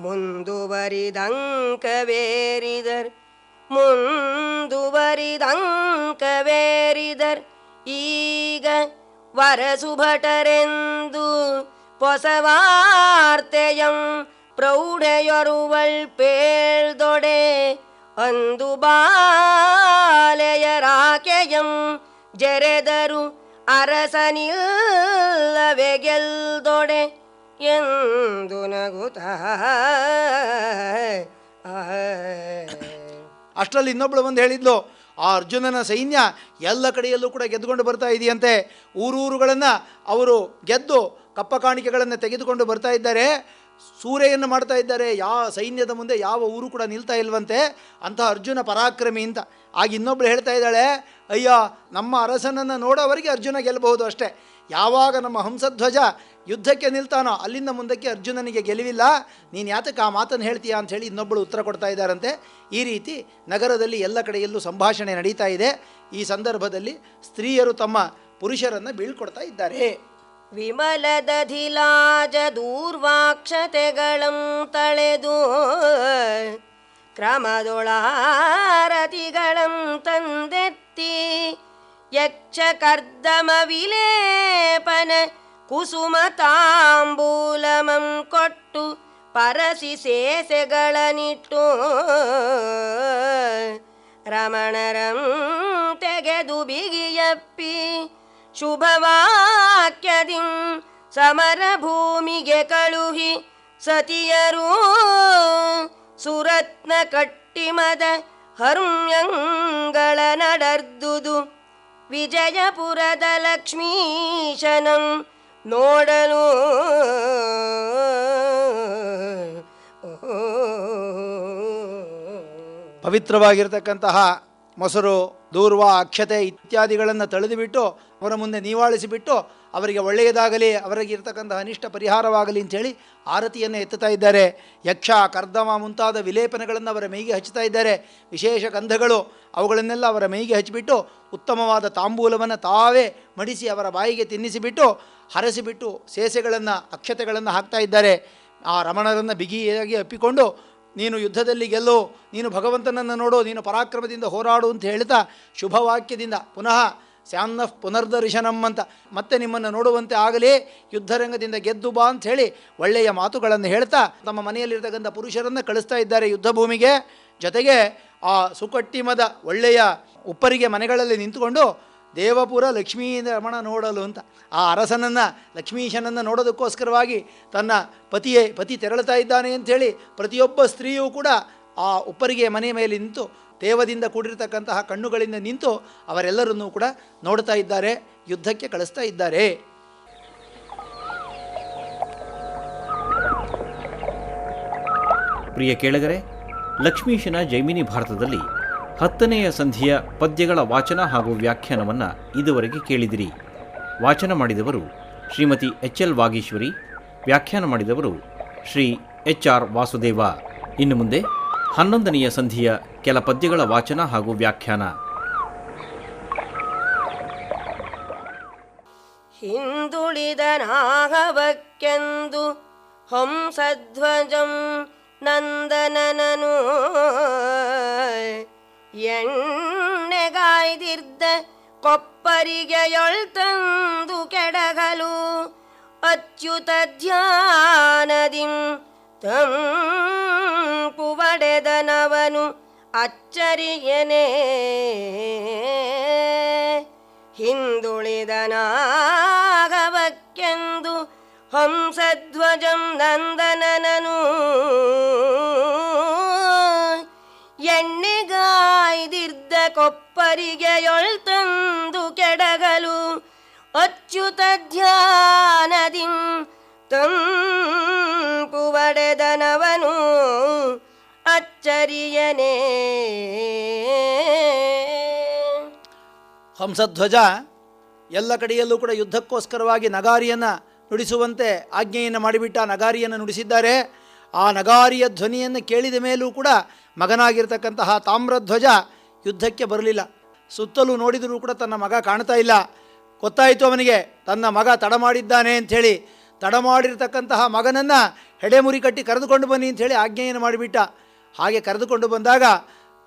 ಮುಂದುವರಿದಂಕವೇರಿದರ್ ಈಗ ವರಸುಭಟರೆಂದು ಪೊಸವಾರ್ತೆಯಂ ಪ್ರೌಢೆಯೊರುವಳ್ ಪೇಳ್ದೊಡೆ ಅಂದು ಬಾಲೆಯರಾಕೆಯಂ ಜರೆದರು ಅರಸನಿಲ್ಲವೆ ಗೆಲ್ದೊಡೆ ಎಂದು ನಗುತ್ತ. ಅಷ್ಟರಲ್ಲಿ ಇನ್ನೊಬ್ಬಳು ಬಂದು ಹೇಳಿದ್ಲು, ಆ ಅರ್ಜುನನ ಸೈನ್ಯ ಎಲ್ಲ ಕಡೆಯಲ್ಲೂ ಕೂಡ ಗೆದ್ದುಕೊಂಡು ಬರ್ತಾ ಇದೆಯಂತೆ. ಊರೂರುಗಳನ್ನು ಅವರು ಗೆದ್ದು ಕಪ್ಪ ಕಾಣಿಕೆಗಳನ್ನು ತೆಗೆದುಕೊಂಡು ಬರ್ತಾ ಇದ್ದಾರೆ, ಸೂರೆಯನ್ನು ಮಾಡ್ತಾ ಇದ್ದಾರೆ. ಸೈನ್ಯದ ಮುಂದೆ ಯಾವ ಊರು ಕೂಡ ನಿಲ್ತಾ ಇಲ್ವಂತೆ. ಅಂಥ ಅರ್ಜುನ ಪರಾಕ್ರಮಿ ಅಂತ. ಆಗ ಇನ್ನೊಬ್ಳು ಹೇಳ್ತಾ ಇದ್ದಾಳೆ, ಅಯ್ಯ, ನಮ್ಮ ಅರಸನನ್ನು ನೋಡೋವರೆಗೆ ಅರ್ಜುನ ಗೆಲ್ಲಬಹುದು ಅಷ್ಟೇ. ಯಾವಾಗ ನಮ್ಮ ಹಂಸಧ್ವಜ ಯುದ್ಧಕ್ಕೆ ನಿಲ್ತಾನೋ ಅಲ್ಲಿಂದ ಮುಂದಕ್ಕೆ ಅರ್ಜುನನಿಗೆ ಗೆಲುವಿಲ್ಲ. ನೀನು ಯಾತಕ್ಕೆ ಆ ಮಾತನ್ನು ಹೇಳ್ತೀಯಾ ಅಂಥೇಳಿ ಇನ್ನೊಬ್ಬಳು ಉತ್ತರ ಕೊಡ್ತಾ ಇದ್ದಾರಂತೆ. ಈ ರೀತಿ ನಗರದಲ್ಲಿ ಎಲ್ಲ ಕಡೆಯಲ್ಲೂ ಸಂಭಾಷಣೆ ನಡೀತಾ ಇದೆ. ಈ ಸಂದರ್ಭದಲ್ಲಿ ಸ್ತ್ರೀಯರು ತಮ್ಮ ಪುರುಷರನ್ನು ಬೀಳ್ಕೊಡ್ತಾ ಇದ್ದಾರೆ. ವಿಮಲದಧಿಲಾಜ ದೂರ್ವಾಕ್ಷತೆಗಳಂ ತಳೆದು ಕ್ರಮದೊಳಾರತಿಗಳಂ ತಂದೆತ್ತಿ ಯಕ್ಷ ಕರ್ದಮ ವಿಲೇಪನ ಕುಸುಮ ತಾಂಬೂಲಮಂ ಕೊಟ್ಟು ಪರಸಿ ಸೇಸೆಗಳನಿಟ್ಟು ರಮಣರಂ ತೆಗೆದು ಬಿಗಿಯಪ್ಪಿ ಶುಭವಾಕ್ಯದಿಂ ಸಮರ ಭೂಮಿಗೆ ಕಳುಹಿ ಸತಿಯರು ಸುರತ್ನ ಕಟ್ಟಿಮದ ಹರ್ಮ್ಯಂಗಳ ನಡರ್ದುದು ವಿಜಯಪುರದ ಲಕ್ಷ್ಮೀಶನಂ ನೋಡಲು. ಪವಿತ್ರವಾಗಿರ್ತಕ್ಕಂತಹ ಮೊಸರು, ದೂರ್ವ, ಅಕ್ಷತೆ ಇತ್ಯಾದಿಗಳನ್ನು ತಳೆದುಬಿಟ್ಟು ಅವರ ಮುಂದೆ ನೀವಾಳಿಸಿಬಿಟ್ಟು ಅವರಿಗೆ ಒಳ್ಳೆಯದಾಗಲಿ, ಅವರಿಗೆ ಇರತಕ್ಕಂತಹ ಅನಿಷ್ಟ ಪರಿಹಾರವಾಗಲಿ ಅಂಥೇಳಿ ಆರತಿಯನ್ನು ಎತ್ತುತ್ತಾ ಇದ್ದಾರೆ. ಯಕ್ಷ, ಕರ್ದಮ ಮುಂತಾದ ವಿಲೇಪನಗಳನ್ನು ಅವರ ಮೈಗೆ ಹಚ್ಚುತ್ತಾ ಇದ್ದಾರೆ. ವಿಶೇಷ ಗಂಧಗಳು ಅವುಗಳನ್ನೆಲ್ಲ ಅವರ ಮೈಗೆ ಹಚ್ಚಿಬಿಟ್ಟು ಉತ್ತಮವಾದ ತಾಂಬೂಲವನ್ನು ತಾವೇ ಮಡಿಸಿ ಅವರ ಬಾಯಿಗೆ ತಿನ್ನಿಸಿಬಿಟ್ಟು ಹರಸಿಬಿಟ್ಟು ಸೇಸೆಗಳನ್ನು, ಅಕ್ಷತೆಗಳನ್ನು ಹಾಕ್ತಾ ಇದ್ದಾರೆ. ಆ ರಮಣರನ್ನು ಬಿಗಿಯಾಗಿ ಅಪ್ಪಿಕೊಂಡು, ನೀನು ಯುದ್ಧದಲ್ಲಿ ಗೆಲ್ಲು, ನೀನು ಭಗವಂತನನ್ನು ನೋಡು, ನೀನು ಪರಾಕ್ರಮದಿಂದ ಹೋರಾಡು ಅಂತ ಹೇಳ್ತಾ ಶುಭವಾಕ್ಯದಿಂದ ಪುನಃ ಸ್ಯಾನ್ನಃ ಪುನರ್ದರ್ಶನಂ ಅಂತ ಮತ್ತೆ ನಿಮ್ಮನ್ನು ನೋಡುವಂತೆ ಆಗಲಿ, ಯುದ್ಧರಂಗದಿಂದ ಗೆದ್ದು ಬಾ ಅಂಥೇಳಿ ಒಳ್ಳೆಯ ಮಾತುಗಳನ್ನು ಹೇಳ್ತಾ ತಮ್ಮ ಮನೆಯಲ್ಲಿರ್ತಕ್ಕಂಥ ಪುರುಷರನ್ನು ಕಳಿಸ್ತಾ ಇದ್ದಾರೆ ಯುದ್ಧ ಭೂಮಿಗೆ. ಜೊತೆಗೆ ಆ ಸುಕಟ್ಟಿಮದ ಒಳ್ಳೆಯ ಉಪ್ಪರಿಗೆ ಮನೆಗಳಲ್ಲಿ ನಿಂತುಕೊಂಡು ದೇವಪುರ ಲಕ್ಷ್ಮೀ ರಮಣ ನೋಡಲು ಅಂತ ಆ ಅರಸನನ್ನು, ಲಕ್ಷ್ಮೀಶನನ್ನು ನೋಡೋದಕ್ಕೋಸ್ಕರವಾಗಿ ತನ್ನ ಪತಿ ತೆರಳುತ್ತಾ ಇದ್ದಾನೆ ಅಂಥೇಳಿ ಪ್ರತಿಯೊಬ್ಬ ಸ್ತ್ರೀಯೂ ಕೂಡ ಆ ಉಪ್ಪರಿಗೆ ಮನೆ ಮೇಲೆ ನಿಂತು ದೇವದಿಂದ ಕೂಡಿರ್ತಕ್ಕಂತಹ ಕಣ್ಣುಗಳಿಂದ ನಿಂತು ಅವರೆಲ್ಲರನ್ನೂ ಕೂಡ ನೋಡ್ತಾ ಇದ್ದಾರೆ, ಯುದ್ಧಕ್ಕೆ ಕಳಿಸ್ತಾ ಇದ್ದಾರೆ. ಪ್ರಿಯ ಕೇಳಗರೆ, ಲಕ್ಷ್ಮೀಶನ ಜೈಮಿನಿ ಭಾರತದಲ್ಲಿ 10ನೆಯ ಸಂಧಿಯ ಪದ್ಯಗಳ ವಾಚನ ಹಾಗೂ ವ್ಯಾಖ್ಯಾನವನ್ನು ಇದುವರೆಗೆ ಕೇಳಿದಿರಿ. ವಾಚನ ಮಾಡಿದವರು ಶ್ರೀಮತಿ ಎಚ್.ಎಲ್. ವಾಗೀಶ್ವರಿ, ವ್ಯಾಖ್ಯಾನ ಮಾಡಿದವರು ಶ್ರೀ ಎಚ್.ಆರ್. ವಾಸುದೇವ. ಇನ್ನು ಮುಂದೆ 11ನೆಯ ಸಂಧಿಯ ಕೆಲ ಪದ್ಯಗಳ ವಾಚನ ಹಾಗೂ ವ್ಯಾಖ್ಯಾನ. ಹಿಂದುಳಿದ ನಾಗವಕ್ಕೆಂದು ಹಂಸಧ್ವಜಂ ನಂದನನನು ಎಣ್ಣೆಗಾಯ್ದಿರ್ದ ಕೊಪ್ಪರಿಗೆಯೊಳ್ತಂದು ಕೆಡಗಲು ಅಚ್ಯುತ ಧ್ಯಾನದಿಂ ತಂಪು ಒಡೆದನವನು ಅಚ್ಚರಿಯನೇ. ಹಿಂದುಳಿದನಾಗವಕ್ಕೆಂದು ಹಂಸಧ್ವಜಂ ನಂದನನನು ಎಣ್ಣೆಗಾಯ್ದಿರ್ದ ಕೊಪ್ಪರಿಗೆಯೊಳ್ತಂದು ಕೆಡಗಲು ಅಚ್ಯುತ ಧ್ಯಾನದಿಂ ತಂಪು ಒಡೆದನವನು ಅಚ್ಚರಿಯನೇ. ಹಂಸಧ್ವಜ ಎಲ್ಲ ಕಡೆಯಲ್ಲೂ ಕೂಡ ಯುದ್ಧಕ್ಕೋಸ್ಕರವಾಗಿ ನಗಾರಿಯನ್ನು ನುಡಿಸುವಂತೆ ಆಜ್ಞೆಯನ್ನು ಮಾಡಿಬಿಟ್ಟ. ನಗಾರಿಯನ್ನು ನುಡಿಸಿದ್ದಾರೆ. ಆ ನಗಾರಿಯ ಧ್ವನಿಯನ್ನು ಕೇಳಿದ ಮೇಲೂ ಕೂಡ ಮಗನಾಗಿರ್ತಕ್ಕಂತಹ ತಾಮ್ರಧ್ವಜ ಯುದ್ಧಕ್ಕೆ ಬರಲಿಲ್ಲ. ಸುತ್ತಲೂ ನೋಡಿದರೂ ಕೂಡ ತನ್ನ ಮಗ ಕಾಣ್ತಾ ಇಲ್ಲ. ಗೊತ್ತಾಯಿತು ಅವನಿಗೆ ತನ್ನ ಮಗ ತಡ ಮಾಡಿದ್ದಾನೆ ಅಂಥೇಳಿ. ತಡ ಮಾಡಿರ್ತಕ್ಕಂತಹ ಮಗನನ್ನು ಹೆಡೆಮುರಿ ಕಟ್ಟಿ ಕರೆದುಕೊಂಡು ಬನ್ನಿ ಅಂಥೇಳಿ ಆಜ್ಞೆಯನ್ನು ಮಾಡಿಬಿಟ್ಟ. ಹಾಗೆ ಕರೆದುಕೊಂಡು ಬಂದಾಗ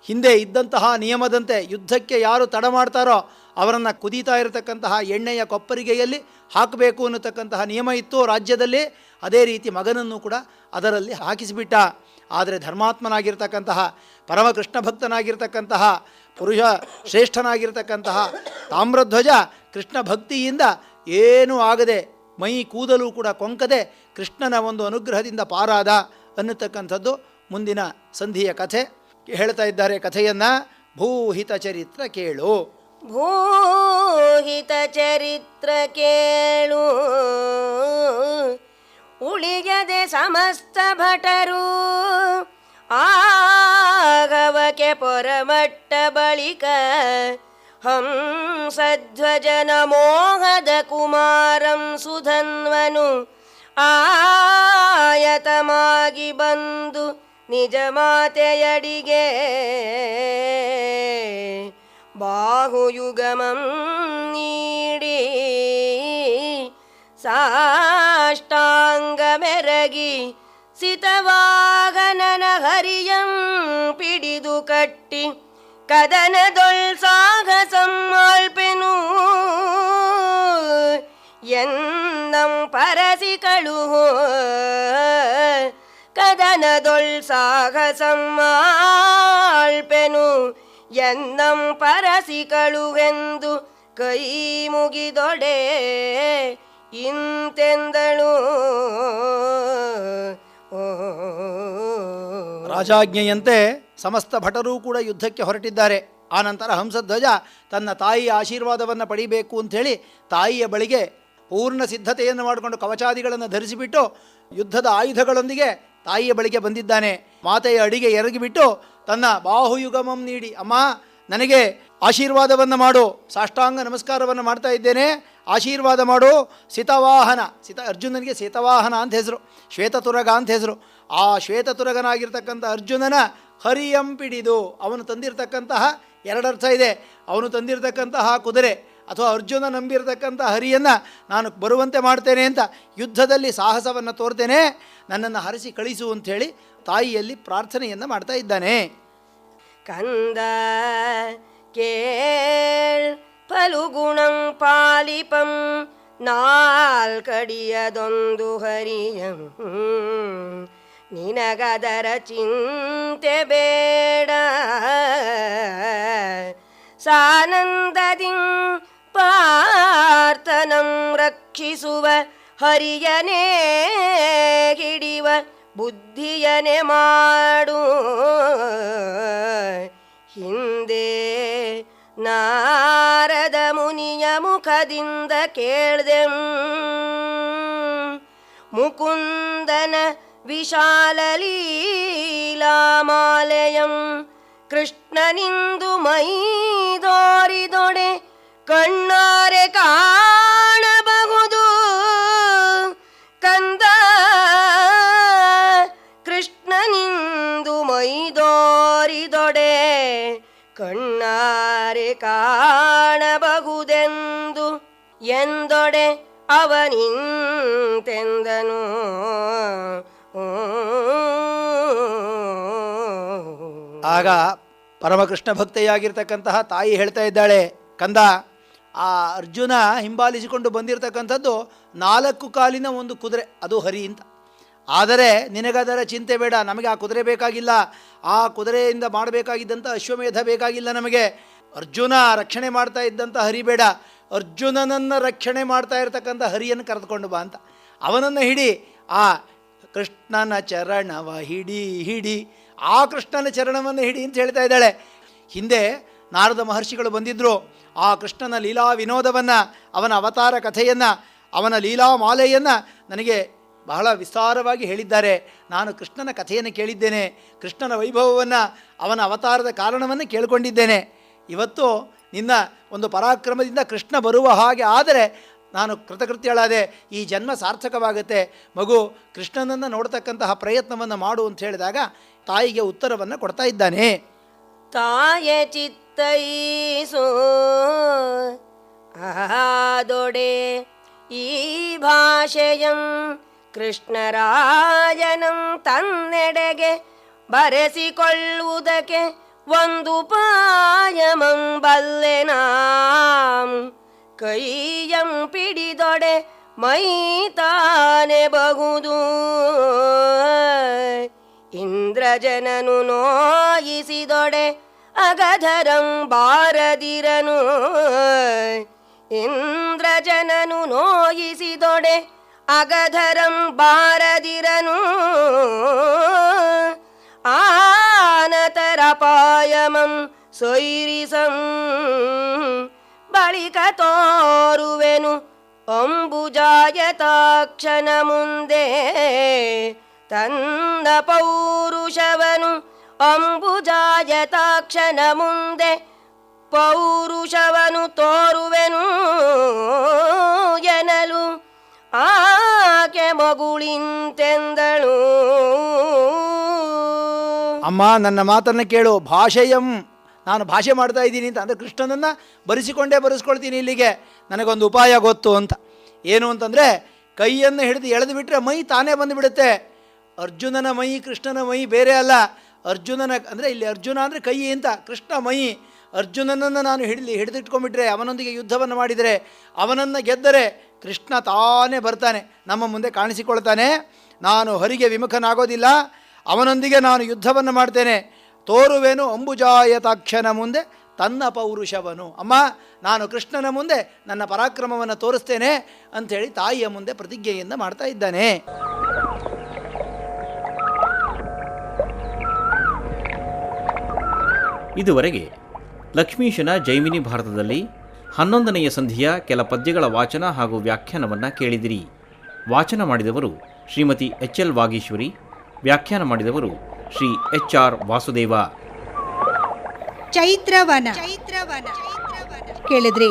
ಹಿಂದೆ ಇದ್ದಂತಹ ನಿಯಮದಂತೆ ಯುದ್ಧಕ್ಕೆ ಯಾರು ತಡ ಮಾಡ್ತಾರೋ ಅವರನ್ನು ಕುದೀತಾ ಇರತಕ್ಕಂತಹ ಎಣ್ಣೆಯ ಕೊಪ್ಪರಿಗೆಯಲ್ಲಿ ಹಾಕಬೇಕು ಅನ್ನತಕ್ಕಂತಹ ನಿಯಮ ಇತ್ತು ರಾಜ್ಯದಲ್ಲಿ. ಅದೇ ರೀತಿ ಮಗನನ್ನು ಕೂಡ ಅದರಲ್ಲಿ ಹಾಕಿಸಿಬಿಟ್ಟ. ಆದರೆ ಧರ್ಮಾತ್ಮನಾಗಿರ್ತಕ್ಕಂತಹ ಪರಮಕೃಷ್ಣ ಭಕ್ತನಾಗಿರ್ತಕ್ಕಂತಹ ಪುರುಷ ಶ್ರೇಷ್ಠನಾಗಿರ್ತಕ್ಕಂತಹ ತಾಮ್ರಧ್ವಜ ಕೃಷ್ಣ ಭಕ್ತಿಯಿಂದ ಏನೂ ಆಗದೆ ಮೈ ಕೂದಲು ಕೂಡ ಕೊಂಕದೆ ಕೃಷ್ಣನ ಒಂದು ಅನುಗ್ರಹದಿಂದ ಪಾರಾದ ಅನ್ನತಕ್ಕಂಥದ್ದು ಮುಂದಿನ ಸಂಧಿಯ ಕಥೆ. ಹೇಳ್ತಾ ಇದ್ದಾರೆ ಕಥೆಯನ್ನು. ಭೂಹಿತ ಚರಿತ್ರ ಕೇಳು. ಭೂಹಿತ ಚರಿತ್ರ ಕೇಳು ಉಳಿಯದೆ ಸಮಸ್ತ ಭಟರು ಆಗವಕ್ಕೆ ಪೊರಮಟ್ಟ ಬಳಿಕ ಹಂಸಧ್ವಜನ ಮೋಹದ ಕುಮಾರಂ ಸುಧನ್ವನು ಆಯತಮಾಗಿ ಬಂದು ನಿಜ ಮಾತೆಯಡಿಗೆ ಬಾಹುಯುಗಮಂ ನೀಡಿ ಸಾಷ್ಟಾಂಗ ಮೆರಗಿ ಸಿತವಾಗನನ ಹರಿಯಂ ಪಿಡಿದು ಕಟ್ಟಿ ಕದನದೊಳ್ ಸಾಹಸಂ ಆಳ್ಪೆನು ಎನ್ನಂ ಪರಸಿ ಕಳುಹೋ ಕದನದೊಳ್ ಸಾಹಸಂ ಆಳ್ಪೆನು ಎನ್ನಂ ಪರಸಿ ಕಳುವೆಂದು ಕೈ ಮುಗಿದೊಡೆ ಇಂತೆಂದಳು. ರಾಜಾಜ್ಞೆಯಂತೆ ಸಮಸ್ತ ಭಟರೂ ಕೂಡ ಯುದ್ಧಕ್ಕೆ ಹೊರಟಿದ್ದಾರೆ. ಆನಂತರ ಹಂಸಧ್ವಜ ತನ್ನ ತಾಯಿಯ ಆಶೀರ್ವಾದವನ್ನು ಪಡಿಬೇಕು ಅಂಥೇಳಿ ತಾಯಿಯ ಬಳಿಗೆ ಪೂರ್ಣ ಸಿದ್ಧತೆಯನ್ನು ಮಾಡಿಕೊಂಡು ಕವಚಾದಿಗಳನ್ನು ಧರಿಸಿಬಿಟ್ಟು ಯುದ್ಧದ ಆಯುಧಗಳೊಂದಿಗೆ ತಾಯಿಯ ಬಳಿಗೆ ಬಂದಿದ್ದಾನೆ. ಮಾತೆಯ ಅಡಿಗೆ ಎರಗಿಬಿಟ್ಟು ತನ್ನ ಬಾಹುಯುಗಮಂ ನೀಡಿ, ಅಮ್ಮ ನನಗೆ ಆಶೀರ್ವಾದವನ್ನು ಮಾಡು, ಸಾಷ್ಟಾಂಗ ನಮಸ್ಕಾರವನ್ನು ಮಾಡ್ತಾ ಇದ್ದೇನೆ, ಆಶೀರ್ವಾದ ಮಾಡು. ಸಿತವಾಹನ, ಅರ್ಜುನನಿಗೆ ಸಿತವಾಹನ ಅಂತ ಹೆಸರು, ಶ್ವೇತತುರಗ ಅಂತ ಹೆಸರು. ಆ ಶ್ವೇತತುರಗನಾಗಿರ್ತಕ್ಕಂಥ ಅರ್ಜುನನ ಹರಿಯಂ ಪಿಡಿದು, ಅವನು ತಂದಿರತಕ್ಕಂತಹ ಎರಡರ್ಥ ಇದೆ. ಅವನು ತಂದಿರತಕ್ಕಂತಹ ಕುದುರೆ ಅಥವಾ ಅರ್ಜುನ ನಂಬಿರತಕ್ಕಂಥ ಹರಿಯನ್ನು ನಾನು ಬರುವಂತೆ ಮಾಡ್ತೇನೆ ಅಂತ ಯುದ್ಧದಲ್ಲಿ ಸಾಹಸವನ್ನು ತೋರ್ತೇನೆ, ನನ್ನನ್ನು ಹರಿಸಿ ಕಳಿಸು ಅಂಥೇಳಿ ತಾಯಿಯಲ್ಲಿ ಪ್ರಾರ್ಥನೆಯನ್ನು ಮಾಡ್ತಾ ಇದ್ದಾನೆ. ಕಂದ ಕೇಳ್ ಫಲುಗುಣಂ ಪಾಲಿಪಂ ನಾಲ್ಕಡಿಯದೊಂದು ಹರಿಯಂ ನಿನಗದರ ಚಿಂತೆ ಬೇಡ ಸಾನಂದದಿಂ ಪಾರ್ಥನಂ ರಕ್ಷಿಸುವ ಹರಿಯನೇ ಹಿಡಿವ ಬುದ್ಧಿಯನೆ ಮಾಡು. ಹಿಂದೆ ನಾರದ ಮುನಿಯ ಮುಖದಿಂದ ಕೇಳ್ದೆಂ ಮುಕುಂದನ ವಿಶಾಲ ಲೀಲಾಮಾಲಯಂ ಕೃಷ್ಣನಿಂದು ಮೈದೋರಿದೊಡೆ ಕಣ್ಣಾರೆ ಕಾಣಬಹುದು ಕಂದ. ಕೃಷ್ಣನಿಂದು ಮೈದೋರಿದೊಡೆ ಕಣ್ಣಾರೆ ಕಾಣಬಹುದೆಂದು ಎಂದೊಡೆ ಅವನಿಂತೆಂದನು. ಆಗ ಪರಮಕೃಷ್ಣ ಭಕ್ತೆಯಾಗಿರ್ತಕ್ಕಂತಹ ತಾಯಿ ಹೇಳ್ತಾ ಇದ್ದಾಳೆ, ಕಂದ ಆ ಅರ್ಜುನ ಹಿಂಬಾಲಿಸಿಕೊಂಡು ಬಂದಿರತಕ್ಕಂಥದ್ದು 4 ಕಾಲಿನ ಒಂದು ಕುದುರೆ, ಅದು ಹರಿ ಅಂತ. ಆದರೆ ನಿನಗದರ ಚಿಂತೆ ಬೇಡ, ನಮಗೆ ಆ ಕುದುರೆ ಬೇಕಾಗಿಲ್ಲ, ಆ ಕುದುರೆಯಿಂದ ಮಾಡಬೇಕಾಗಿದ್ದಂಥ ಅಶ್ವಮೇಧ ಬೇಕಾಗಿಲ್ಲ ನಮಗೆ. ಅರ್ಜುನ ರಕ್ಷಣೆ ಮಾಡ್ತಾ ಇದ್ದಂಥ ಹರಿ ಬೇಡ, ಅರ್ಜುನನನ್ನು ರಕ್ಷಣೆ ಮಾಡ್ತಾ ಇರತಕ್ಕಂಥ ಹರಿಯನ್ನು ಕರೆದುಕೊಂಡು ಬಾ ಅಂತ. ಅವನನ್ನು ಹಿಡಿ, ಆ ಕೃಷ್ಣನ ಚರಣವ ಹಿಡಿ ಹಿಡಿ, ಆ ಕೃಷ್ಣನ ಚರಣವನ್ನು ಹಿಡಿ ಅಂತ ಹೇಳ್ತಾ ಇದ್ದಾಳೆ. ಹಿಂದೆ ನಾರದ ಮಹರ್ಷಿಗಳು ಬಂದಿದ್ದರು. ಆ ಕೃಷ್ಣನ ಲೀಲಾ ವಿನೋದವನ್ನು, ಅವನ ಅವತಾರ ಕಥೆಯನ್ನು, ಅವನ ಲೀಲಾ ಮಾಲೆಯನ್ನು ನನಗೆ ಬಹಳ ವಿಸ್ತಾರವಾಗಿ ಹೇಳಿದ್ದಾರೆ. ನಾನು ಕೃಷ್ಣನ ಕಥೆಯನ್ನು ಕೇಳಿದ್ದೇನೆ, ಕೃಷ್ಣನ ವೈಭವವನ್ನು, ಅವನ ಅವತಾರದ ಕಾರಣವನ್ನು ಕೇಳಿಕೊಂಡಿದ್ದೇನೆ. ಇವತ್ತು ನಿನ್ನ ಒಂದು ಪರಾಕ್ರಮದಿಂದ ಕೃಷ್ಣ ಬರುವ ಹಾಗೆ ಆದರೆ ನಾನು ಕೃತಕೃತ್ಯಳಾದೆ, ಈ ಜನ್ಮ ಸಾರ್ಥಕವಾಗುತ್ತೆ, ಮಗು ಕೃಷ್ಣನನ್ನು ನೋಡ್ತಕ್ಕಂತಹ ಪ್ರಯತ್ನವನ್ನು ಮಾಡು ಅಂತ ಹೇಳಿದಾಗ ತಾಯಿಗೆ ಉತ್ತರವನ್ನು ಕೊಡ್ತಾ ಇದ್ದಾನೆ. ತಾಯ ಚಿತ್ತೈಸೋ ಆದೊಡೆ ಈ ಭಾಷೆಯಂ ಕೃಷ್ಣರಾಜನಂ ತನ್ನೆಡೆಗೆ ಬರೆಸಿಕೊಳ್ಳುವುದಕ್ಕೆ ಒಂದು ಪಾಯಮಂ ಬಲ್ಲೆನಾಂ ಕೈಯಂ ಪಿಡಿದೊಡೆ ಮೈ ತಾನೆ ಬಹುದು ಇಂದ್ರಜನನು ನೋಯಿಸಿದೊಡೆ ಅಗಧರಂ ಬಾರದಿರನು ಇಂದ್ರಜನನು ನೋಯಿಸಿದೊಡೆ ಅಗಧರಂ ಬಾರದಿರನು ಆನತರಪಾಯಮಂ ಸೊಯ್ರಿಸಂ ಬಳಿಕ ತೋರುವೆನು ಅಂಬುಜಾಯತಾಕ್ಷನ ಮುಂದೆ ತನ್ನ ಪೌರುಷವನು ಅಂಬುಜಾಯತಾಕ್ಷನ ಮುಂದೆ ಪೌರುಷವನು ತೋರುವೆನು ಎನಲು ಆಕೆ ಮಗುಳಿಂತೆಂದಳು. ಅಮ್ಮ ನನ್ನ ಮಾತನ್ನು ಕೇಳು, ಭಾಷೆಯಂ, ನಾನು ಭಾಷೆ ಮಾಡ್ತಾ ಇದ್ದೀನಿ ಅಂತ ಅಂದರೆ ಕೃಷ್ಣನನ್ನು ಬರೆಸ್ಕೊಳ್ತೀನಿ ಇಲ್ಲಿಗೆ. ನನಗೊಂದು ಉಪಾಯ ಗೊತ್ತು ಅಂತ. ಏನು ಅಂತಂದರೆ ಕೈಯನ್ನು ಹಿಡಿದು ಎಳೆದು ಬಿಟ್ಟರೆ ಮೈ ತಾನೇ ಬಂದುಬಿಡುತ್ತೆ. ಅರ್ಜುನನ ಮೈ ಕೃಷ್ಣನ ಮೈ ಬೇರೆ ಅಲ್ಲ. ಅರ್ಜುನನ ಅಂದರೆ ಇಲ್ಲಿ ಅರ್ಜುನ ಅಂದರೆ ಕೈ ಅಂತ, ಕೃಷ್ಣ ಮೈ. ಅರ್ಜುನನನ್ನು ನಾನು ಹಿಡಿದಿಟ್ಕೊಂಡ್ಬಿಟ್ರೆ, ಅವನೊಂದಿಗೆ ಯುದ್ಧವನ್ನು ಮಾಡಿದರೆ, ಅವನನ್ನು ಗೆದ್ದರೆ ಕೃಷ್ಣ ತಾನೇ ಬರ್ತಾನೆ, ನಮ್ಮ ಮುಂದೆ ಕಾಣಿಸಿಕೊಳ್ತಾನೆ. ನಾನು ಹರಿಗೆ ವಿಮುಖನಾಗೋದಿಲ್ಲ, ಅವನೊಂದಿಗೆ ನಾನು ಯುದ್ಧವನ್ನು ಮಾಡ್ತೇನೆ. ತೋರುವೆನು ಅಂಬುಜಾಯತಾಕ್ಷನ ಮುಂದೆ ತನ್ನ ಪೌರುಷವನು. ಅಮ್ಮ, ನಾನು ಕೃಷ್ಣನ ಮುಂದೆ ನನ್ನ ಪರಾಕ್ರಮವನ್ನು ತೋರಿಸ್ತೇನೆ ಅಂಥೇಳಿ ತಾಯಿಯ ಮುಂದೆ ಪ್ರತಿಜ್ಞೆಯಿಂದ ಮಾಡ್ತಾ ಇದ್ದಾನೆ. ಇದುವರೆಗೆ ಲಕ್ಷ್ಮೀಶನ ಜೈಮಿನಿ ಭಾರತದಲ್ಲಿ 11ನೆಯ ಸಂಧಿಯ ಕೆಲ ಪದ್ಯಗಳ ವಾಚನ ಹಾಗೂ ವ್ಯಾಖ್ಯಾನವನ್ನು ಕೇಳಿದಿರಿ. ವಾಚನ ಮಾಡಿದವರು ಶ್ರೀಮತಿ ಎಚ್.ಎಲ್. ವಾಗೀಶ್ವರಿ, ವ್ಯಾಖ್ಯಾನ ಮಾಡಿದವರು ಶ್ರೀ ಎಚ್.ಆರ್. ವಾಸುದೇವ. ಚೈತ್ರವನ ಕೇಳಿದ್ರಿ.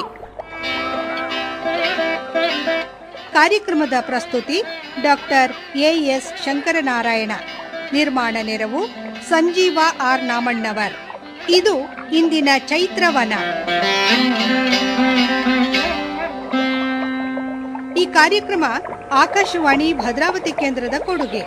ಕಾರ್ಯಕ್ರಮದ ಪ್ರಸ್ತುತಿ ಡಾಕ್ಟರ್ ಎ.ಎಸ್. ಶಂಕರನಾರಾಯಣ. ನಿರ್ಮಾಣ ನೆರವು ಸಂಜೀವ ಆರ್. ನಾಮಣ್ಣವರ್. ಇದು ಇಂದಿನ ಚೈತ್ರವನ. ಈ ಕಾರ್ಯಕ್ರಮ ಆಕಾಶವಾಣಿ ಭದ್ರಾವತಿ ಕೇಂದ್ರದ ಕೊಡುಗೆ.